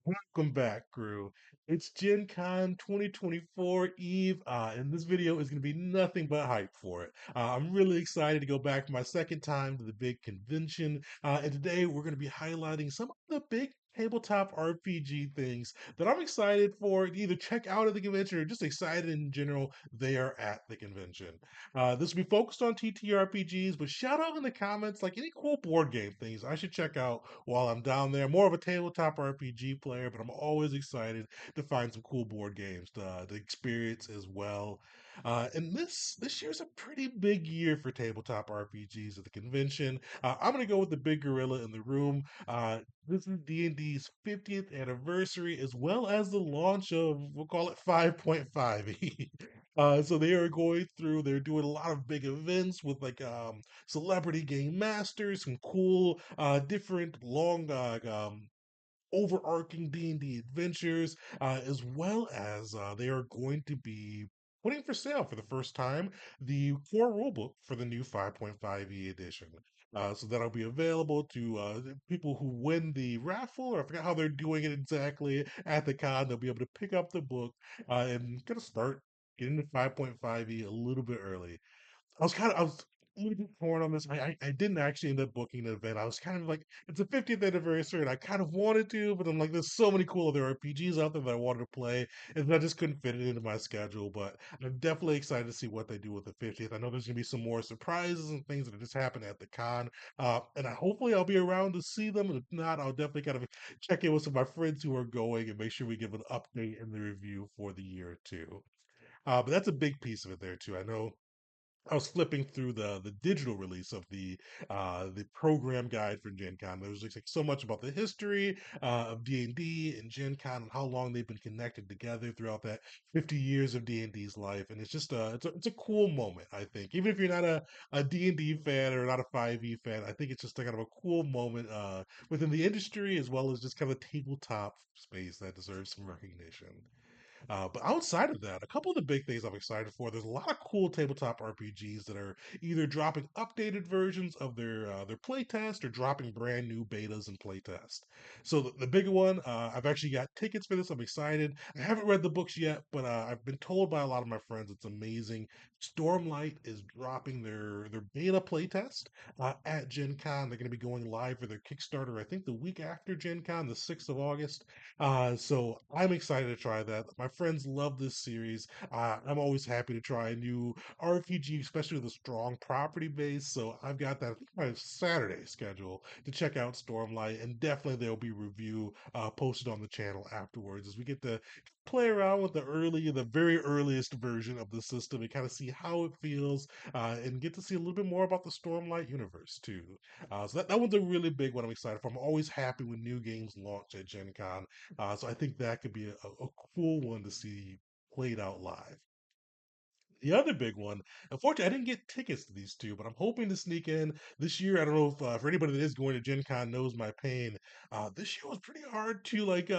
Welcome back, crew. It's Gen Con 2024 Eve, and this video is going to be nothing but hype for it. I'm really excited to go back for my second time to the big convention, and today we're going to be highlighting some of the big tabletop RPG things that I'm excited for to either check out at the convention or just excited in general they are at the convention. This will be focused on TTRPGs, but shout out in the comments like any cool board game things I should check out while I'm down there. More of a tabletop RPG player, but I'm always excited to find some cool board games to experience as well. And this year's a pretty big year for tabletop RPGs at the convention. I'm gonna go with the big gorilla in the room. This is D&D's 50th anniversary, as well as the launch of, we'll call it 5.5. So they are going through, they're doing a lot of big events with like celebrity game masters, some cool different long overarching D&D adventures, as well as they are going to be putting for sale for the first time the core rulebook for the new 5.5e edition. So that'll be available to people who win the raffle, or I forgot how they're doing it exactly at the con. They'll be able to pick up the book and kind of start getting the 5.5e a little bit early. I was a little bit torn on this. I didn't actually end up booking an event. I was kind of like, it's a 50th anniversary, and I kind of wanted to, but I'm like, there's so many cool other RPGs out there that I wanted to play, and I just couldn't fit it into my schedule. But I'm definitely excited to see what they do with the 50th. I know there's gonna be some more surprises and things that just happened at the con, and hopefully I'll be around to see them. If not, I'll definitely kind of check in with some of my friends who are going and make sure we give an update in the review for the year too. But that's a big piece of it there too. I know I was flipping through the digital release of the program guide for Gen Con. There was just like so much about the history of D&D and Gen Con and how long they've been connected together throughout that 50 years of D&D's life. And it's just it's a cool moment, I think. Even if you're not a D&D fan or not a 5e fan, I think it's just a kind of a cool moment within the industry as well as just kind of a tabletop space that deserves some recognition. But outside of that, a couple of the big things I'm excited for. There's a lot of cool tabletop RPGs that are either dropping updated versions of their playtest or dropping brand new betas and playtest. So the big one, I've actually got tickets for this. I'm excited. I haven't read the books yet, but I've been told by a lot of my friends it's amazing. Stormlight is dropping their beta playtest at Gen Con. They're going to be going live for their Kickstarter, I think, the week after Gen Con, the 6th of August. So I'm excited to try that. My friends love this series. I'm always happy to try a new RPG, especially with a strong property base. So I've got that, I think, my Saturday schedule to check out Stormlight, and definitely there'll be review posted on the channel afterwards as we get to play around with the very earliest version of the system and kind of see how it feels, and get to see a little bit more about the Stormlight universe too. So that one's a really big one I'm excited for. I'm always happy when new games launch at Gen Con, so I think that could be a cool one to see played out live. The other big one, unfortunately, I didn't get tickets to these two, but I'm hoping to sneak in this year. I don't know if for anybody that is going to Gen Con knows my pain. This year was pretty hard to like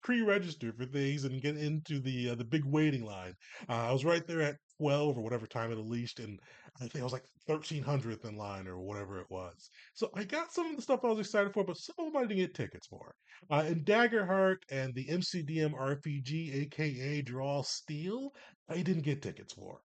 pre-register for things and get into the big waiting line. I was right there at 12 or whatever time it unleashed, and I think I was like 1300th in line or whatever it was. So I got some of the stuff I was excited for, but some of them I didn't get tickets for. And Daggerheart and the MCDM RPG, aka Draw Steel, I didn't get tickets for.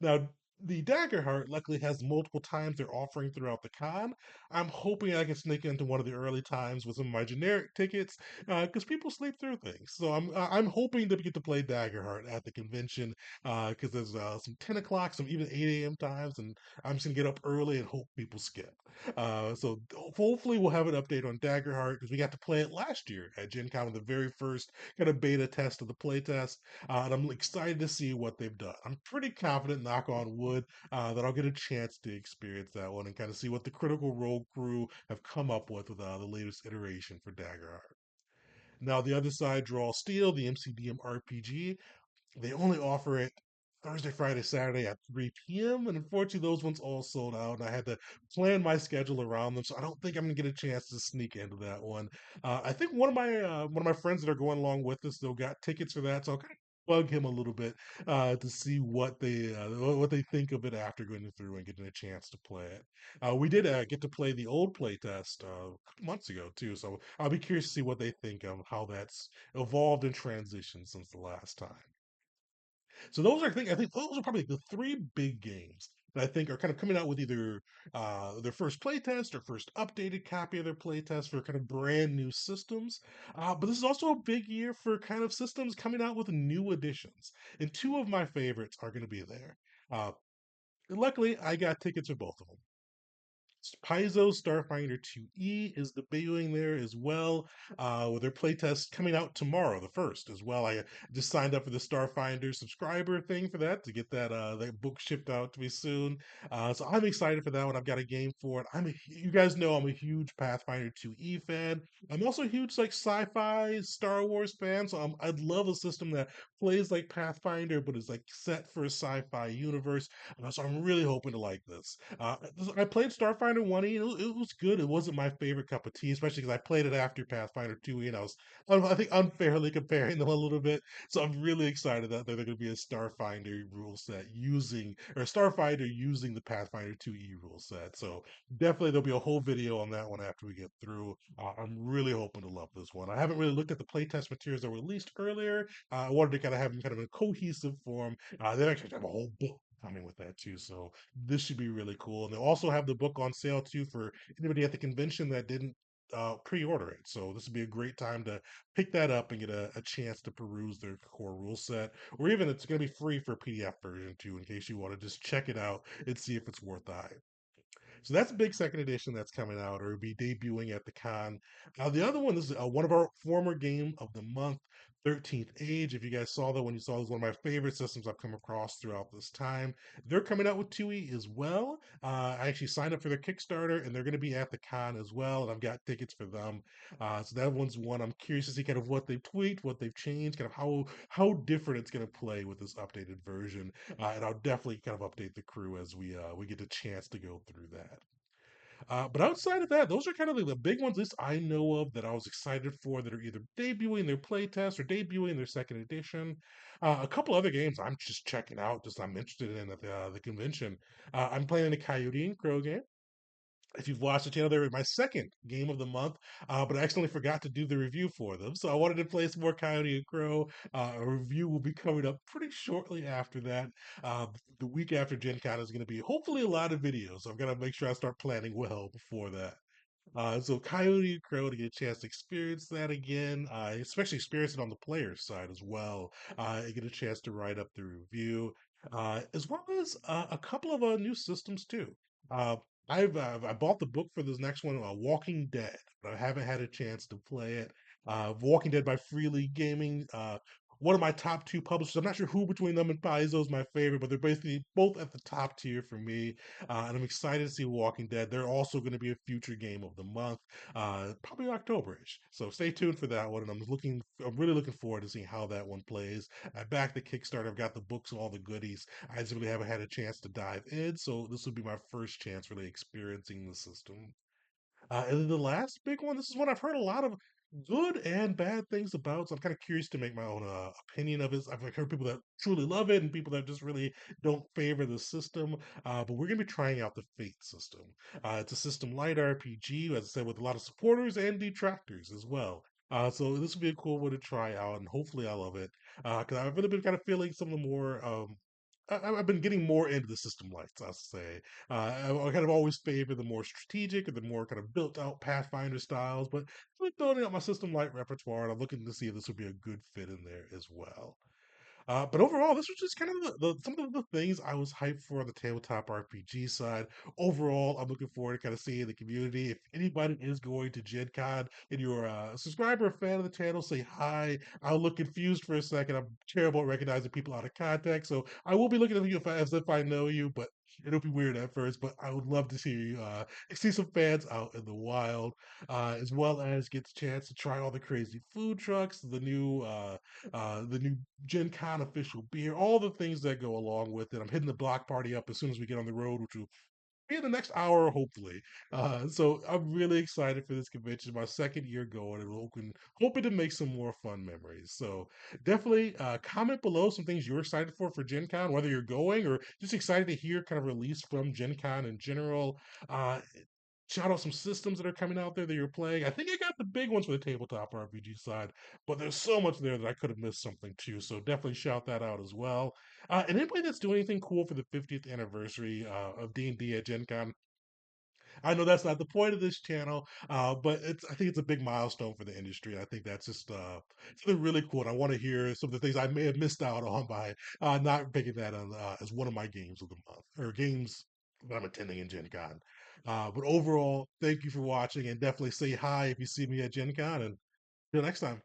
Now, the Daggerheart luckily has multiple times they're offering throughout the con. I'm hoping I can sneak into one of the early times with some of my generic tickets because people sleep through things. So I'm hoping to get to play Daggerheart at the convention because there's some 10 o'clock, some even 8 a.m. times, and I'm just gonna get up early and hope people skip. So hopefully we'll have an update on Daggerheart because we got to play it last year at Gen Con with the very first kind of beta test of the playtest, and I'm excited to see what they've done. I'm pretty confident, knock on wood, that I'll get a chance to experience that one and kind of see what the Critical Role crew have come up with the latest iteration for Daggerheart. Now, the other side, Draw Steel, the MCDM RPG, they only offer it Thursday, Friday, Saturday at 3 p.m. And unfortunately, those ones all sold out. And I had to plan my schedule around them. So I don't think I'm gonna get a chance to sneak into that one. I think one of my friends that are going along with us, though, got tickets for that. So bug him a little bit to see what they think of it after going through and getting a chance to play it. We did get to play the old playtest a couple months ago too, so I'll be curious to see what they think of how that's evolved and transitioned since the last time. So those are I think those are probably the three big games that I think are kind of coming out with either their first playtest or first updated copy of their playtest for kind of brand new systems. But this is also a big year for kind of systems coming out with new additions, and two of my favorites are going to be there. Uh, Luckily, I got tickets for both of them. Paizo Starfinder 2E is debuting there as well, with their playtest coming out tomorrow, the first as well. I just signed up for the Starfinder subscriber thing for that to get that book shipped out to me soon. So I'm excited for that one. I've got a game for it. You guys know I'm a huge Pathfinder 2E fan. I'm also a huge like sci-fi Star Wars fan, so I'd love a system that plays like Pathfinder but is like set for a sci-fi universe. So I'm really hoping to like this. I played Starfinder 1E. It was good. It wasn't my favorite cup of tea, especially because I played it after Pathfinder 2E, and I think, unfairly comparing them a little bit. So I'm really excited that they're going to be a Starfinder rule set or Starfinder using the Pathfinder 2E rule set. So definitely there'll be a whole video on that one after we get through. I'm really hoping to love this one. I haven't really looked at the playtest materials that were released earlier. I wanted to kind of have them kind of in a cohesive form. They actually have a whole book coming with that too. So this should be really cool. And they'll also have the book on sale too for anybody at the convention that didn't pre-order it. So this would be a great time to pick that up and get a chance to peruse their core rule set. Or even it's going to be free for a PDF version too, in case you want to just check it out and see if it's worth the hype. So that's a big second edition that's coming out or be debuting at the con. The other one is one of our former game of the month, 13th Age. If you guys saw that when you saw this, one of my favorite systems I've come across throughout this time. They're coming out with 2E as well. I actually signed up for their Kickstarter and they're going to be at the con as well. And I've got tickets for them. So that one's one I'm curious to see kind of what they've tweaked, what they've changed, kind of how different it's going to play with this updated version. And I'll definitely kind of update the crew as we get a chance to go through that. But outside of that, those are kind of the big ones, at least I know of, that I was excited for that are either debuting their playtest or debuting their second edition. A couple other games I'm just checking out, just I'm interested in at the convention. I'm playing the Coyote and Crow game. If you've watched the channel, they were my second game of the month, but I accidentally forgot to do the review for them. So I wanted to play some more Coyote and Crow. A review will be coming up pretty shortly after that. The week after Gen Con is going to be hopefully a lot of videos. So I've got to make sure I start planning well before that. So Coyote and Crow to get a chance to experience that again, especially experience it on the player's side as well. And get a chance to write up the review, as well as a couple of new systems too. Uh, I bought the book for this next one, Walking Dead, but I haven't had a chance to play it. Walking Dead by Freely Gaming. One of my top two publishers. I'm not sure who between them and Paizo is my favorite, but they're basically both at the top tier for me. And I'm excited to see Walking Dead. They're also going to be a future game of the month, probably Octoberish. So stay tuned for that one. And I'm really looking forward to seeing how that one plays. I backed the Kickstarter. I've got the books and all the goodies. I just really haven't had a chance to dive in. So this would be my first chance really experiencing the system. And then the last big one, this is one I've heard a lot of good and bad things about. So I'm kind of curious to make my own opinion of it. I've heard people that truly love it and people that just really don't favor the system. But we're going to be trying out the Fate system. It's a system light RPG, as I said, with a lot of supporters and detractors as well. So this will be a cool one to try out, and hopefully I love it. Because I've really been kind of feeling some of the more I've been getting more into the system lights, I'll say. I kind of always favor the more strategic or the more kind of built out Pathfinder styles, but I'm building up my system light repertoire and I'm looking to see if this would be a good fit in there as well. But overall, this was just kind of some of the things I was hyped for on the tabletop RPG side. Overall, I'm looking forward to kind of seeing the community. If anybody is going to Gen Con and you're a subscriber or fan of the channel, say hi. I'll look confused for a second. I'm terrible at recognizing people out of context, so I will be looking at you as if I know you, but it'll be weird at first. But I would love to see some fans out in the wild, as well as get the chance to try all the crazy food trucks, the new Gen Con official beer, all the things that go along with it. I'm hitting the block party up as soon as we get on the road, which will in the next hour, hopefully. So I'm really excited for this convention. My second year going, and hoping to make some more fun memories. So definitely comment below some things you're excited for Gen Con, whether you're going or just excited to hear kind of release from Gen Con in general. Uh, Shout out some systems that are coming out there that you're playing. I think I got the big ones for the tabletop RPG side, but there's so much there that I could have missed something too. So definitely shout that out as well. And anybody that's doing anything cool for the 50th anniversary of D&D at Gen Con, I know that's not the point of this channel, but I think it's a big milestone for the industry. I think that's just something really cool. And I want to hear some of the things I may have missed out on by not picking that on, as one of my games of the month or games that I'm attending in Gen Con. But overall, thank you for watching and definitely say hi if you see me at Gen Con and till next time.